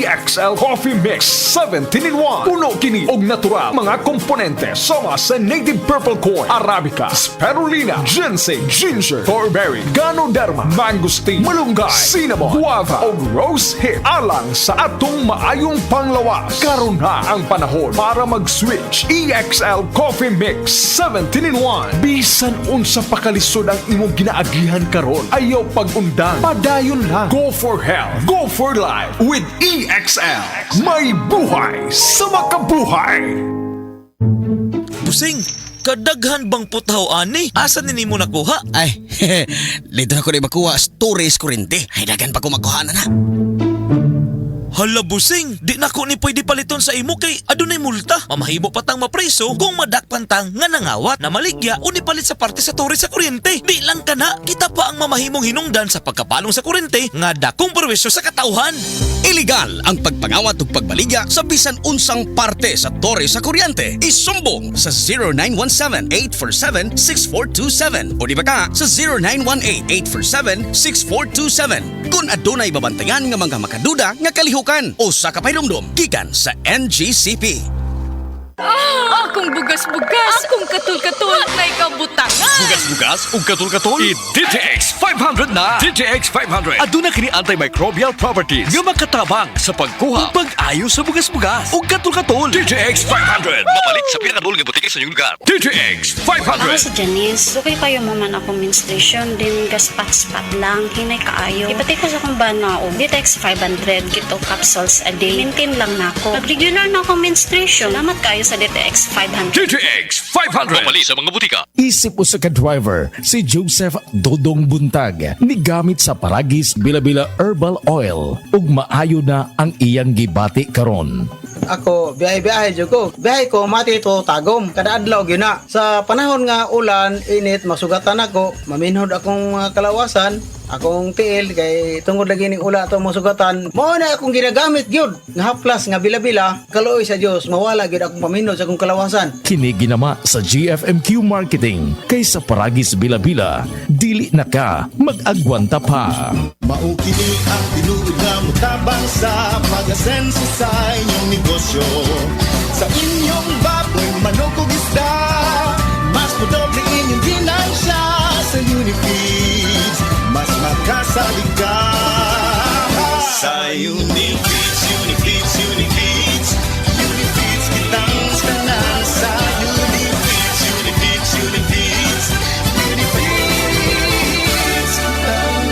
EXL Coffee Mix 17-in-1. Puno kini og natural mga komponente sama sa native purple corn, arabica, spirulina, ginseng, ginger, thornberry, ganoderma, mangosteen, malunggay, cinnamon, guava o rose hip alang sa atong maayong panglawas. Karon na ang panahon para mag-switch. EXL Coffee Mix 17-in-1. Bisan unsa pakalisod ang imong ginaagihan karon, ayaw pag-undan, padayon lang. Go for health, go for life with EXL. May buhay sa makabuhay. Busing, kadaghan bang putaw ani? Asa nini mo nakuha? Ay, dito na ko di makuha storage kurente. Ay, dagan pa ko makuha na. Hala busing, di na ko ni pwede paliton sa imo kay adunay multa. Mamahimo patang mapreso kung madakpan tang nga nangawat na maligya o nipalit sa parte sa tore sa kuryente. Di lang kana, kita pa ang mamahimong hinungdan sa pagkapalong sa kuryente nga dakong perwisyo sa katauhan. Illegal ang pagpangawat ug pagbaligya sa bisan unsang parte sa tore sa kuryente. Isumbong sa 0917-847-6427 o di ba ka sa 0918-847-6427 kung adunay babantayan nga mga makaduda nga kalihukan o sa kapaylumdum gikan sa NGCP. Akong bugas-bugas, akong katul-katul, na ikabutangan. Bugas-bugas ug katul-katul i-DTX 500 na. DTX 500 aduna kini antimicrobial properties nga makatabang sa pagkuha ug pag-ayo sa bugas-bugas ug katul-katul. DTX 500 mapalit sa pinakadulong nga butika sa inyong lugar. DTX Ako 500. sa Janice, okay kayo mo man ako menstruation, din gaspat-spat lang, hinay kaayo. Ipati ko sa kong banao, Ditex 500, kito capsules a day. Maintain lang na ako. Pag regular na ako menstruation, salamat kayo sa Ditex 500. DTX 500 mapalit sa mga butika. Isip usa ka driver si Joseph Dodong Buntag ni gamit sa Paragis Bila-Bila Herbal Oil ug maayo na ang iyang gibati karon. Ako, biyahe-biyahe dyan ko. Biyahe ko, mati ito tagom. Kada adlaw gina. Sa panahon nga ulan, init, masugatan ako. Maminhod akong kalawasan. Akong tiil, kay tungod lagi ning ula ito masugatan. Mao na akong ginagamit gyud nga haplas nga bila-bila. Kaluoy sa Dios, mawala gyud akong paminhod sa akong kalawasan. Kini ginama sa GFMQ Marketing kay sa Paragis Bila-Bila dili na ka mag-agwanta pa. Maukini ang tinuod na mutabang sa pag-asenso sa inyong negosyo. Sa inyong baboy, manok o isda, mas madoble inyong ginansya sa Unifeeds. Mas makasalig ka sa Unifeeds, Unifeeds, Unifeeds. Unifeeds kitang tanan sa Unifeeds, Unifeeds, Unifeeds. Unifeeds kitang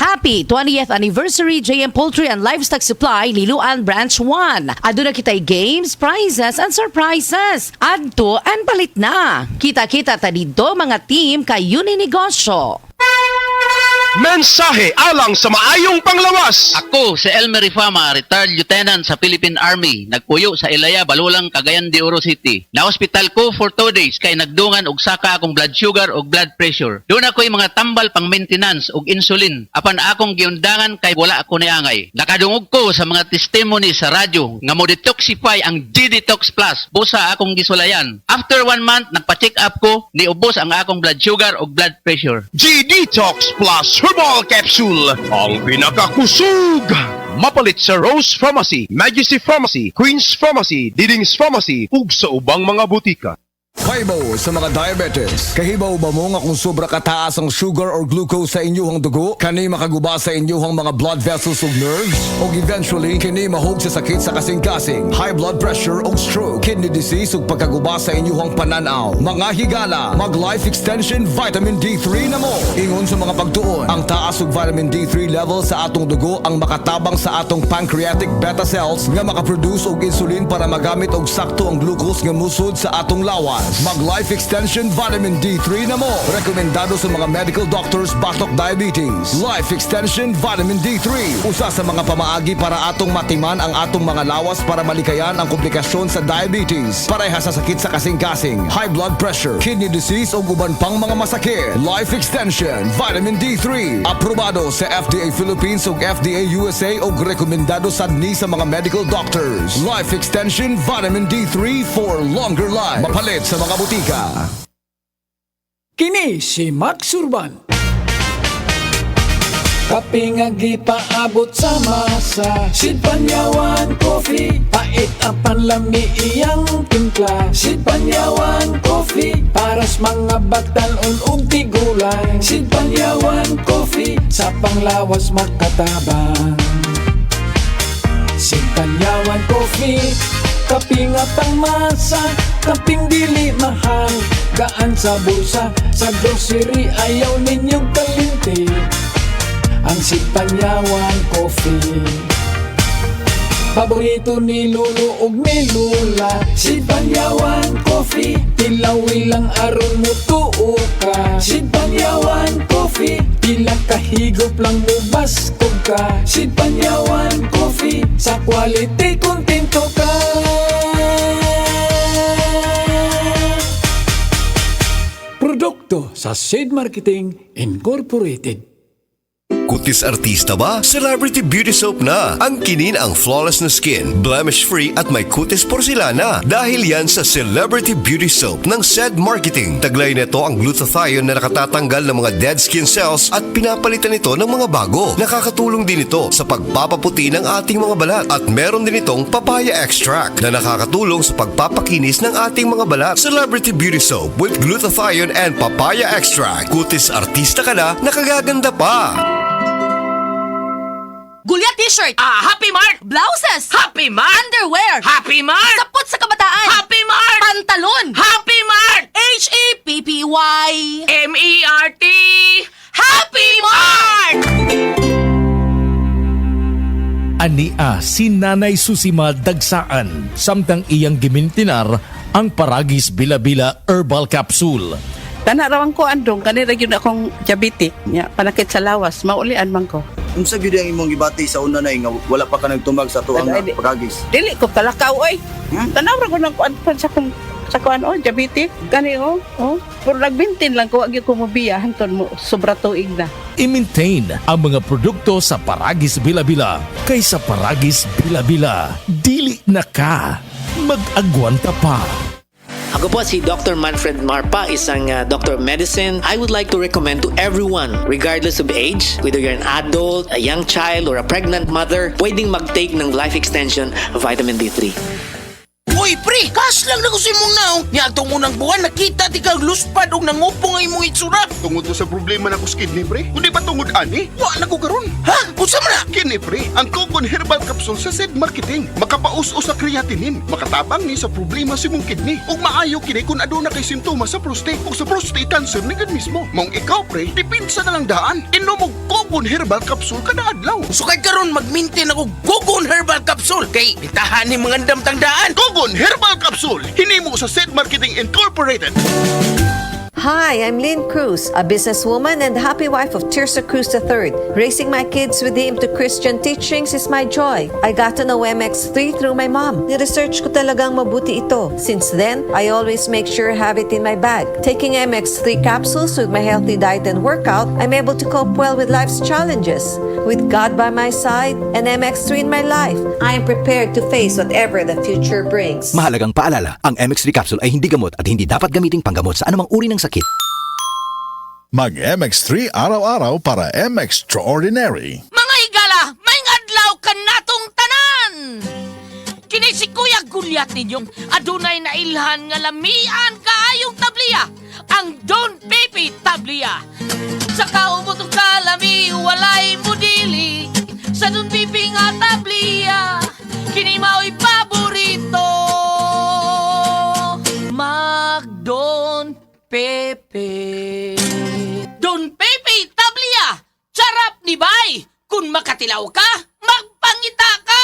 Happy 20th Anniversary JM Poultry and Livestock Supply Liloan Branch 1. Aduna kitay games, prizes, and surprises. Adto and palit na. Kita-kita ta dito mga team kayo ni negosyo. Mensahe alang sa maayong panglawas. Ako si Elmer Rifama, retired lieutenant sa Philippine Army. Nagpuyo sa Ilaya, Balulang, Cagayan de Oro City. Na-hospital ko for 2 days kay nagdungan og saka akong blood sugar og blood pressure. Doon ako'y mga tambal pang maintenance og insulin. Apan akong giundangan kay wala ako niangay. Nakadungog ko sa mga testimony sa radyo nga mo detoxify ang G-Detox Plus. Busa akong gisulayan. After 1 month, nagpa-check up ko, niubos ang akong blood sugar og blood pressure. G-Detox Plus Herbal Capsule, ang pinakakusog. Mapalit sa Rose Pharmacy, Majesty Pharmacy, Queen's Pharmacy, Diding's Pharmacy, ug sa ubang mga butika. Hibaw sa mga diabetes. Kahibaw ba mo nga kung sobra kataas ang sugar or glucose sa inyong dugo, kani makaguba sa inyong mga blood vessels ug nerves, o eventually kini mahog sa sakit sa kasing-kasing, high blood pressure ug stroke, kidney disease ug pagkaguba sa inyong pananaw. Mga higala, mag life extension vitamin D3 na mo. Ingon sa mga pagtuon, ang taas ug vitamin D3 level sa atong dugo ang makatabang sa atong pancreatic beta cells nga makaproduce og insulin para magamit og sakto ang glucose nga musod sa atong lawas. Mag life extension vitamin D3 na mo. Rekomendado sa mga medical doctors batok diabetes. Life extension vitamin D3. Usa sa mga pamaagi para atong matiman ang atong mga lawas para malikayan ang komplikasyon sa diabetes. Pareha sa sakit sa kasing-kasing, high blood pressure, kidney disease o uban pang mga masakit. Life extension vitamin D3. Aprobado sa FDA Philippines ug FDA USA ug rekomendado sad ni sa mga medical doctors. Life extension vitamin D3 for longer life. Mapalit sa mga butika. Kini si Max Urban. Kape nga gipaabot sa masa, Sid Panyawan Coffee, pait ang panlami iyang timpla. Sid Panyawan Coffee, paras mga batanon ug tigulang. Sid Panyawan Coffee, sa panglawas makatabang. Sid Panyawan Coffee, kape nga pangmasa, kaping dili mahal, gaan sa bulsa, sa grocery ayaw ninyong kalinti. Ang Sid Panyawan Coffee, paborito ni Lolo ug ni Lula. Sid Panyawan Coffee, tilawi lang aron mo tuo ka. Sid Panyawan Coffee, pila kahigop lang mo baskog ka. Sid Panyawan Coffee, sa quality kontento ka. Produkto sa Sid Marketing Incorporated. Kutis artista ba? Celebrity Beauty Soap na. Ang kinin ang flawless na skin, blemish-free at may kutis porcelana. Dahil yan sa Celebrity Beauty Soap ng SED Marketing. Taglay nito ang glutathione na nakatatanggal ng mga dead skin cells at pinapalitan ito ng mga bago. Nakakatulong din ito sa pagpapaputi ng ating mga balat. At meron din itong papaya extract na nakakatulong sa pagpapakinis ng ating mga balat. Celebrity Beauty Soap with glutathione and papaya extract. Kutis artista ka na, nakagaganda pa. Gulya t-shirt. Happy Mart. Blouses. Happy Mart. Underwear. Happy Mart. Sapot sa kabataan. Happy Mart. Pantalon. Happy Mart. H-A-P-P-Y. M-E-R-T. Happy Mart! Ania si Nanay Susima Dagsaan, samtang iyang gimintinar ang Paragis Bila-Bila Herbal Capsule. Tanarawan ko andong kanira gyud akong diabetic nya panakit sa lawas maulian man ko. Unsa gyud ang imong gibati sa una nay nga wala pa ka nagtumag sa tuang Paragis? Dili ko kalakaw oy. Tanawra ko nang kuan sa kuan diabetic gani pero nagbintin lang ko agi ko mobiya hanton mo sobra tuig na. I-maintain ang mga produkto sa Paragis Bila-Bila kay sa Paragis Bila-Bila dili na ka mag-agwanta pa. Ako po si Dr. Manfred Marpa, isang doctor of medicine. I would like to recommend to everyone, regardless of age, whether you're an adult, a young child, or a pregnant mother, pwedeng mag-take ng life extension of vitamin D3. Uy, pre! Kas lang na ko sa imong naong. Niya itong unang buwan, nakita di kang luspad o nangupo nga imong itsura. Tungod to sa problema na ko sa kidney, pre. Kundi ba tungod ani? Wa na ko karon. Ha? Unsa man na? Kini, pre, ang Cogon Herbal Capsule sa SED Marketing. Makapaus-us sa creatinine. Makatabang ni sa problema sa imong kidney. Ug maayo kini kung aduna kay simptomas sa prostate o sa prostate cancer ni mismo. Mong ikaw, pre, dipinsa na lang daan. Inom og Cogon Herbal Capsule kada adlaw. Sukad karon mag-maintain ako Cogon Herbal Capsule kay bitahan ni mga damtang daan. Cogon Herbal Capsule, hinimo sa SED Marketing Incorporated. Hi, I'm Lynn Cruz, a businesswoman and happy wife of Tirsa Cruz III. Raising my kids with the aim to Christian teachings is my joy. I got to know MX3 through my mom. Ni-research ko talagang mabuti ito. Since then, I always make sure I have it in my bag. Taking MX3 capsules with my healthy diet and workout, I'm able to cope well with life's challenges. With God by my side and MX3 in my life, I am prepared to face whatever the future brings. Mahalagang paalala, ang MX3 capsule ay hindi gamot at hindi dapat gamiting panggamot sa anumang uri ng sakit. Mag-MX3 araw-araw para M-Extraordinary. Mga higala, may adlaw ka natong tanan! Kini si Kuya Gulyat ninyong adunay na ilhan nga lamian kaayong tabliya, ang Don Pepe Tabliya. Sa kaumutong kalami, walay mudili, sa Don Pepe nga tabliya, kini mao'y paborito. Mag-Don Pepe. Don Pepe Tablia! Charap ni Bay! Kung makatilaw ka, magpangita ka!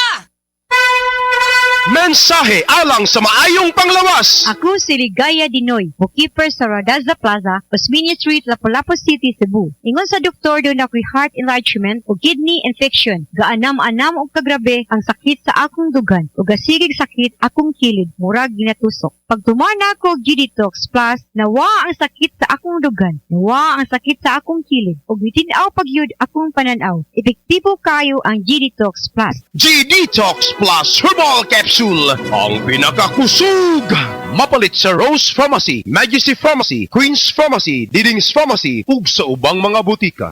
Mensahe alang sa maayong panglawas. Ako si Ligaya Dinoy, bookkeeper sa Radaza Plaza, Osmeña Street, Lapu-Lapu City, Cebu. Ingon sa doktor doon ako'y heart enlargement o kidney infection. Gaanam-anam o kagrabe ang sakit sa akong dugan o gasigig sakit akong kilid, murag ginatusok. Pag tumana ko G-Detox Plus, nawa ang sakit sa akong dugan, nawa ang sakit sa akong kilid, o bitinaw pagyud akong pananaw. Epektibo kayo ang G-Detox Plus. G-Detox Plus Herbal Capsule, ang pinakakusog. Mapalit sa Rose Pharmacy, Majesty Pharmacy, Queen's Pharmacy, Diding's Pharmacy, ug sa ubang mga butika.